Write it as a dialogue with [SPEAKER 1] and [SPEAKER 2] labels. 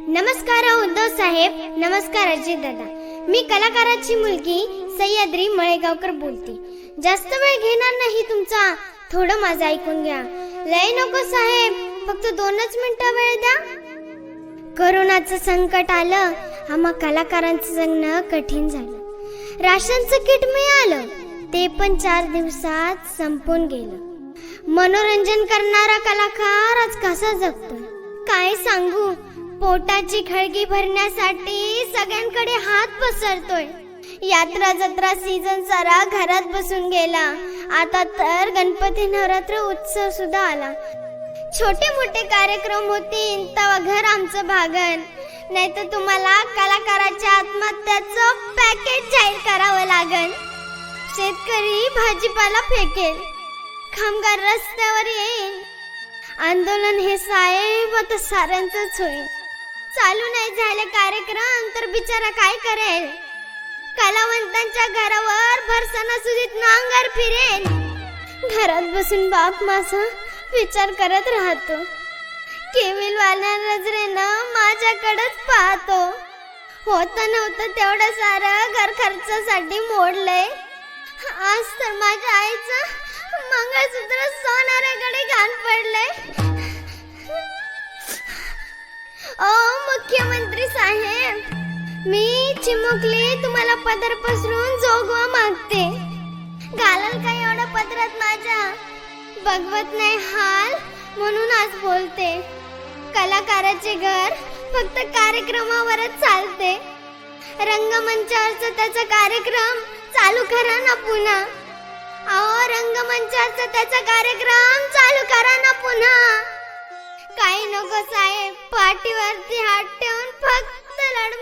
[SPEAKER 1] नमस्कार उद्धव साहेब. नमस्कार अजित दादा. मी कलाकाराची मुलगी सह्याद्री मळेगावकर बोलते. जास्त वेळ घेणार नाही तुमचा, थोडं माझं ऐकून घ्या. लय नको साहेब, फक्त 2च मिनिटं वेळ द्या. कोरोनाचं संकट आलं, आम्हा कलाकारांचं जगणं कठीण झालं. राशनचं किट मिळालं, ते पण 4 दिवसात संपून गेलं. मनोरंजन करणारा कलाकार आज कसा जगतोय काय सांगू. पोटाची खळगी भरण्यासाठी सगळ्यांकडे हात पसरतोय. यात्रा जत्रा सीझन सारा घरात बसून गेला. आता तर गणपती नवरात्र उत्सव सुद्धा आला. छोटे मोठे कार्यक्रम होतील तेव्हा घर आमचं भागन, नाही तर तुम्हाला कलाकाराच्या आत्महत्याचं पॅकेज जाहीर करावं लागन. शेतकरी भाजीपाला फेकेल, कामगार रस्त्यावर येईल. आंदोलन हे साहेब आता साऱ्यांचंच होईल. चालू नाही झाले कार्यक्रम तर बिचारा काय करेल. कलावंतांच्या घरावर भरसणासुदीत नांगर फिरेल. घरात बसून बाप माझा विचार करत राहतो. केविलवाल्या नजरेनं माझ्याकडेच पाहतो. होतं नव्हतं तेवढं सारं घर खर्चासाठी मोडलंय. आज तर माझ्या आईचं मंगळसूत्र सोनाऱ्याकडे घाण पडलंय. ओ मुख्यमंत्री साहेब, मी चिमुकली तुम्हाला पदर पसरून जोगवा मागते. घालाल का एवढं पदरात माझ्या? बघवत नाही हाल म्हणून आज बोलते. कलाकाराचे घर फक्त कार्यक्रमावरच चालते. रंगमंचावरचा त्याचा कार्यक्रम चालू करा ना पुन्हा. अहो रंगमंचावरचा त्याचा कार्यक्रम चालू करा ना पुन्हा. काही नको साहेब, पाठीवरती हात ठेवून फक्त लढ